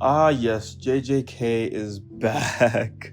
Ah yes, JJK is back.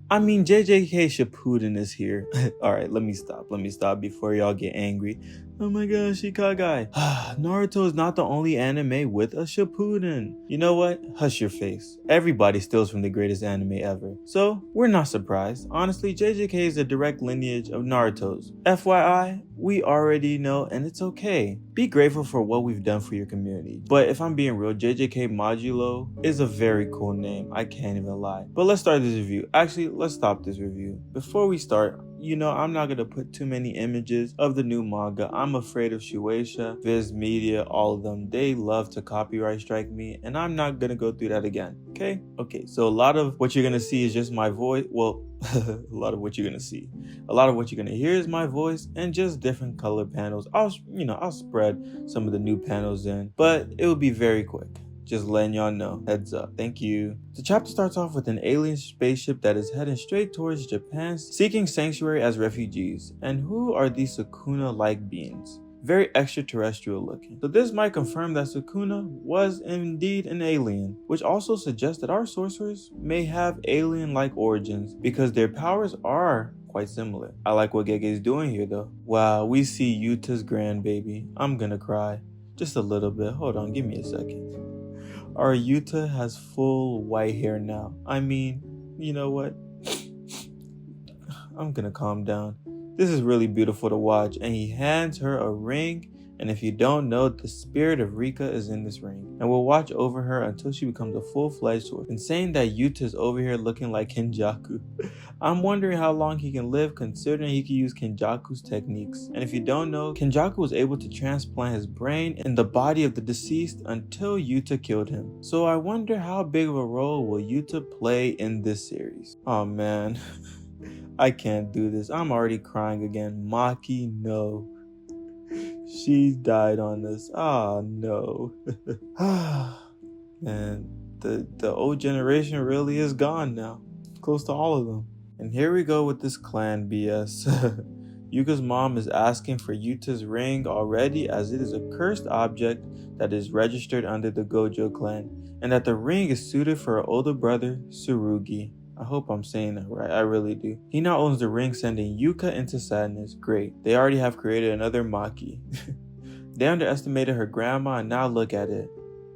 I mean, JJK Shippuden is here. Alright, let me stop before y'all get angry. Oh my gosh, Ikagai. Naruto is not the only anime with a Shippuden. You know what? Hush your face. Everybody steals from the greatest anime ever. So, we're not surprised. Honestly, JJK is a direct lineage of Naruto's. FYI, we already know and it's okay. Be grateful for what we've done for your community. But if I'm being real, JJK Modulo is a very cool name. I can't even lie. But let's start this review. Actually, let's stop this review. Before we start, I'm not going to put too many images of the new manga. I'm afraid of Shueisha, Viz Media, all of them. They love to copyright strike me, and I'm not going to go through that again. Okay, so a lot of what you're going to see is just my voice. Well, a lot of what you're going to see. A lot of what you're going to hear is my voice and just different color panels. I'll spread some of the new panels in, but it will be very quick. Just letting y'all know. Heads up. Thank you. The chapter starts off with an alien spaceship that is heading straight towards Japan, seeking sanctuary as refugees. And who are these Sukuna-like beings? Very extraterrestrial looking. So this might confirm that Sukuna was indeed an alien, which also suggests that our sorcerers may have alien-like origins because their powers are quite similar. I like what Gege is doing here though. Wow, we see Yuta's grandbaby. I'm gonna cry. Just a little bit. Hold on, give me a second. Our Yuta has full white hair now. I mean, you know what? I'm gonna calm down. This is really beautiful to watch, and he hands her a ring, and if you don't know, the spirit of Rika is in this ring, and will watch over her until she becomes a full-fledged sorcerer. And saying that Yuta's over here looking like Kenjaku, I'm wondering how long he can live considering he can use Kenjaku's techniques. And if you don't know, Kenjaku was able to transplant his brain in the body of the deceased until Yuta killed him. So I wonder how big of a role will Yuta play in this series. Oh man. I can't do this. I'm already crying again. Maki, no. She died on us. Oh, no. Man, the old generation really is gone now. Close to all of them. And here we go with this clan BS. Yuka's mom is asking for Yuta's ring already, as it is a cursed object that is registered under the Gojo clan, and that the ring is suited for her older brother, Tsurugi. I hope I'm saying that right. I really do. He now owns the ring, sending Yuka into sadness. Great. They already have created another Maki. They underestimated her grandma, and now look at it.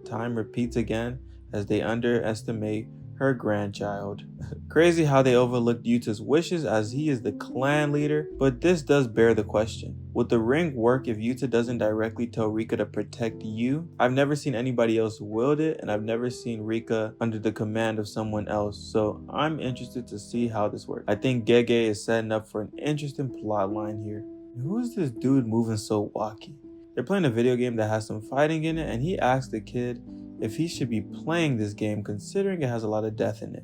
Time repeats again as they underestimate her grandchild. Crazy how they overlooked Yuta's wishes as he is the clan leader, but this does bear the question. Would the ring work if Yuta doesn't directly tell Rika to protect you? I've never seen anybody else wield it, and I've never seen Rika under the command of someone else, so I'm interested to see how this works. I think Gege is setting up for an interesting plot line here. Who is this dude moving so wacky? They're playing a video game that has some fighting in it, and he asked the kid if he should be playing this game considering it has a lot of death in it.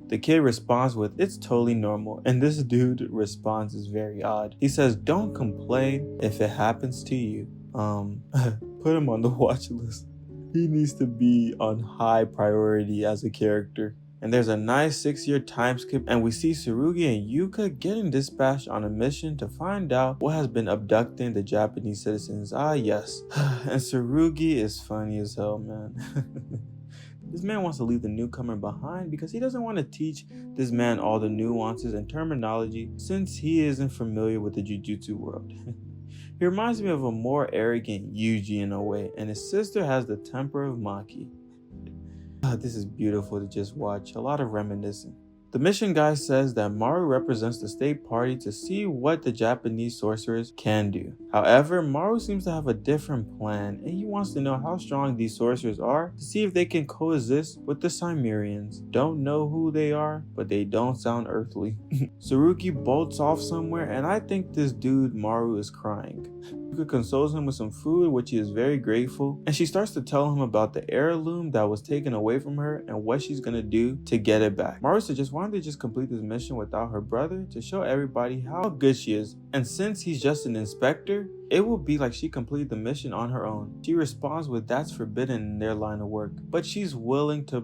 The kid responds with, "It's totally normal," and this dude response is very odd. He says, "Don't complain if it happens to you." Put him on the watch list. He needs to be on high priority as a character. And there's a nice 6-year time skip, and we see Tsurugi and Yuka getting dispatched on a mission to find out what has been abducting the Japanese citizens. Ah yes, and Tsurugi is funny as hell, man. This man wants to leave the newcomer behind because he doesn't want to teach this man all the nuances and terminology since he isn't familiar with the Jujutsu world. He reminds me of a more arrogant Yuji in a way, and his sister has the temper of Maki. This is beautiful to just watch, a lot of reminiscing. The mission guy says that Maru represents the state party to see what the Japanese sorcerers can do. However, Maru seems to have a different plan, and he wants to know how strong these sorcerers are to see if they can coexist with the Cimmerians. Don't know who they are, but they don't sound earthly. Tsurugi bolts off somewhere, and I think this dude Maru is crying. Yuka consoles him with some food, which he is very grateful, and she starts to tell him about the heirloom that was taken away from her and what she's gonna do to get it back. Maru suggests why don't they just complete this mission without her brother to show everybody how good she is, and since he's just an inspector, it will be like she completed the mission on her own. She responds with, "That's forbidden in their line of work," but she's willing to,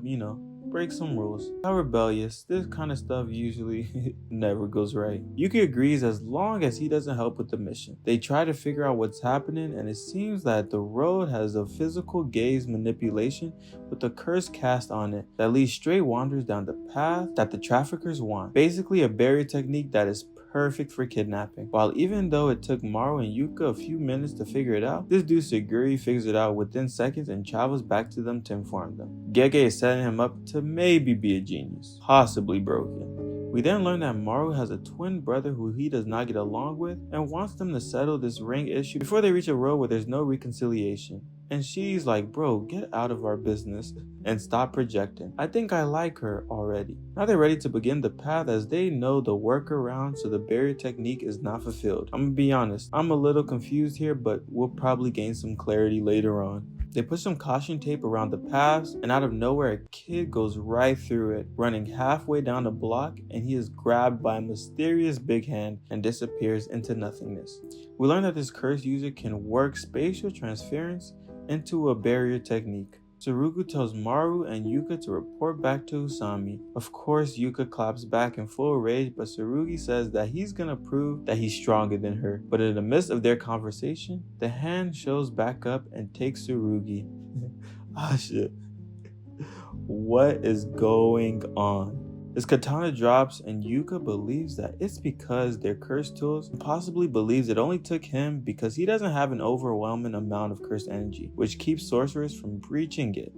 break some rules. How rebellious, this kind of stuff usually never goes right. Yuki agrees as long as he doesn't help with the mission. They try to figure out what's happening, and it seems that the road has a physical gaze manipulation with a curse cast on it that leads stray wanderers down the path that the traffickers want. Basically a barrier technique that is perfect for kidnapping. While even though it took Maru and Yuka a few minutes to figure it out, this dude Seguri figures it out within seconds and travels back to them to inform them. Gege is setting him up to maybe be a genius, possibly broken. We then learn that Maru has a twin brother who he does not get along with and wants them to settle this ring issue before they reach a road where there's no reconciliation. And she's like, bro, get out of our business and stop projecting. I think I like her already. Now they're ready to begin the path as they know the workaround so the barrier technique is not fulfilled. I'm gonna be honest, I'm a little confused here, but we'll probably gain some clarity later on. They put some caution tape around the paths, and out of nowhere a kid goes right through it, running halfway down the block, and he is grabbed by a mysterious big hand and disappears into nothingness. We learn that this cursed user can work spatial transference into a barrier technique. Tsurugi tells Maru and Yuka to report back to Usami. Of course, Yuka claps back in full rage, but Tsurugi says that he's gonna prove that he's stronger than her. But in the midst of their conversation, the hand shows back up and takes Tsurugi. Ah shit. What is going on? His katana drops and Yuka believes that it's because they're cursed tools and possibly believes it only took him because he doesn't have an overwhelming amount of cursed energy, which keeps sorcerers from breaching it.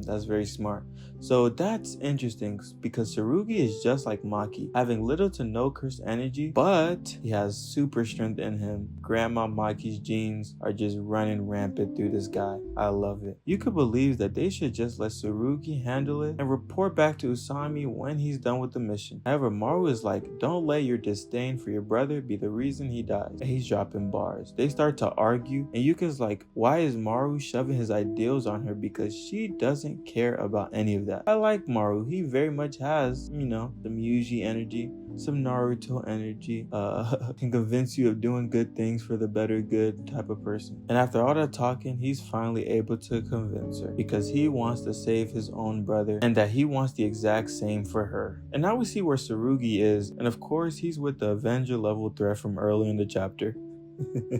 That's very smart. So that's interesting because Tsurugi is just like Maki, having little to no cursed energy, but he has super strength in him. Grandma Maki's genes are just running rampant through this guy. I love it. Yuka believes that they should just let Tsurugi handle it and report back to Usami when he's done with the mission. However, Maru is like, don't let your disdain for your brother be the reason he dies. And he's dropping bars. They start to argue and Yuka's like, why is Maru shoving his ideals on her because she doesn't care about any of that. I like Maru. He very much has, some Yuji energy, some Naruto energy, can convince you of doing good things for the better good type of person. And after all that talking, he's finally able to convince her because he wants to save his own brother and that he wants the exact same for her. And now we see where Tsurugi is, and of course he's with the Avenger level threat from earlier in the chapter.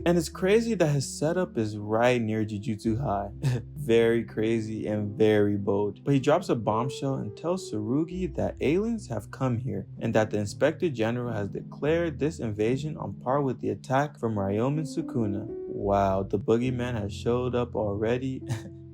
And it's crazy that his setup is right near Jujutsu High. Very crazy and very bold. But he drops a bombshell and tells Tsurugi that aliens have come here and that the Inspector General has declared this invasion on par with the attack from Ryomen Sukuna. Wow, the boogeyman has showed up already.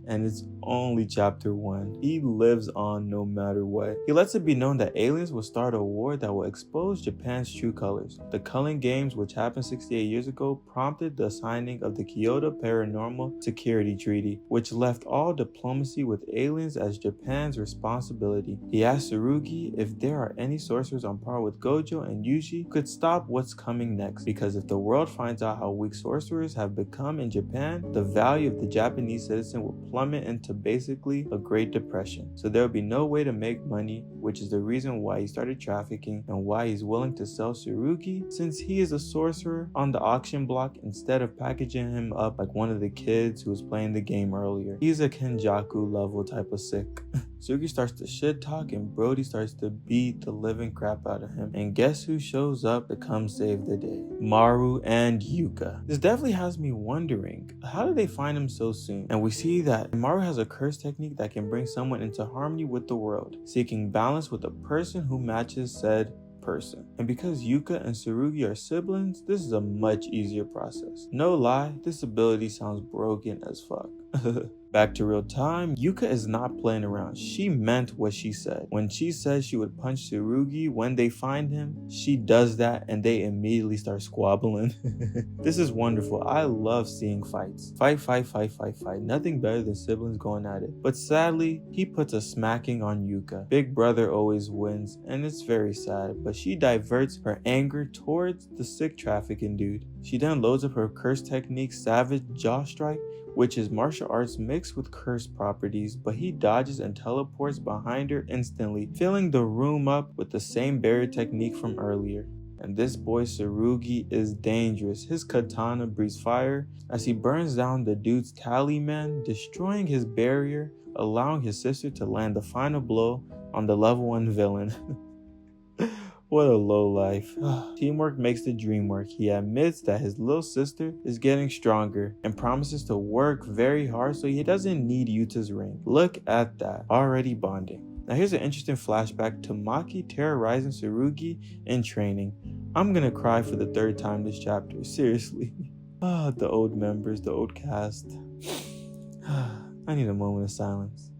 And it's only chapter 1. He lives on no matter what. He lets it be known that aliens will start a war that will expose Japan's true colors. The Culling Games, which happened 68 years ago, prompted the signing of the Kyoto Paranormal Security Treaty, which left all diplomacy with aliens as Japan's responsibility. He asked Tsurugi if there are any sorcerers on par with Gojo and Yuji who could stop what's coming next, because if the world finds out how weak sorcerers have become in Japan, the value of the Japanese citizen will plummet into basically a Great Depression. So there will be no way to make money, which is the reason why he started trafficking and why he's willing to sell Tsurugi, since he is a sorcerer, on the auction block instead of packaging him up like one of the kids who was playing the game earlier. He's a Kenjaku level type of sick. Tsurugi starts to shit talk and Brody starts to beat the living crap out of him. And guess who shows up to come save the day? Maru and Yuka. This definitely has me wondering, how did they find him so soon? And we see that Maru has a curse technique that can bring someone into harmony with the world, seeking balance with a person who matches said person. And because Yuka and Tsurugi are siblings, this is a much easier process. No lie, this ability sounds broken as fuck. Back to real time, Yuka is not playing around. She meant what she said. When she said she would punch Tsurugi when they find him, she does that and they immediately start squabbling. This is wonderful. I love seeing fights. Fight. Nothing better than siblings going at it. But sadly, he puts a smacking on Yuka. Big brother always wins, and it's very sad, but she diverts her anger towards the sick trafficking dude. She then loads up her curse technique, Savage Jaw Strike, which is martial arts mixed with curse properties, but he dodges and teleports behind her instantly, filling the room up with the same barrier technique from earlier. And this boy Tsurugi is dangerous. His katana breathes fire as he burns down the dude's talisman, destroying his barrier, allowing his sister to land the final blow on the level 1 villain. What a low life. Teamwork makes the dream work. He admits that his little sister is getting stronger and promises to work very hard so he doesn't need Yuta's ring. Look at that, already bonding. Now here's an interesting flashback to Maki terrorizing Tsurugi in training. I'm gonna cry for the 3rd time this chapter, seriously. The old members, the old cast. I need a moment of silence.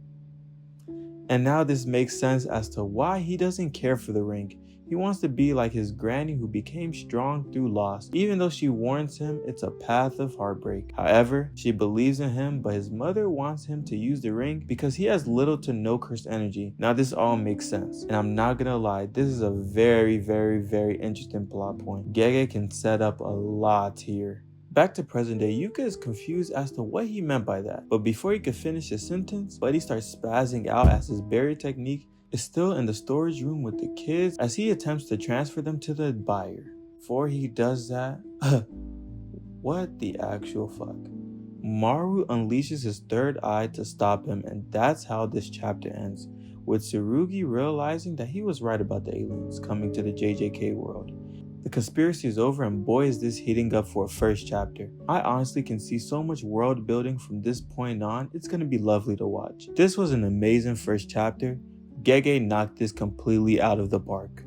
And now this makes sense as to why he doesn't care for the ring. He wants to be like his granny who became strong through loss. Even though she warns him it's a path of heartbreak. However, she believes in him, but his mother wants him to use the ring because he has little to no cursed energy. Now this all makes sense. And I'm not gonna lie, this is a very, very, very interesting plot point. Gege can set up a lot here. Back to present day, Yuka is confused as to what he meant by that. But before he could finish his sentence, Buddy starts spazzing out as his barrier technique is still in the storage room with the kids as he attempts to transfer them to the buyer. Before he does that, what the actual fuck? Maru unleashes his 3rd eye to stop him, and that's how this chapter ends, with Tsurugi realizing that he was right about the aliens coming to the JJK world. The conspiracy is over, and boy is this heating up for a 1st chapter. I honestly can see so much world building from this point on. It's gonna be lovely to watch. This was an amazing 1st chapter. Gege knocked this completely out of the park.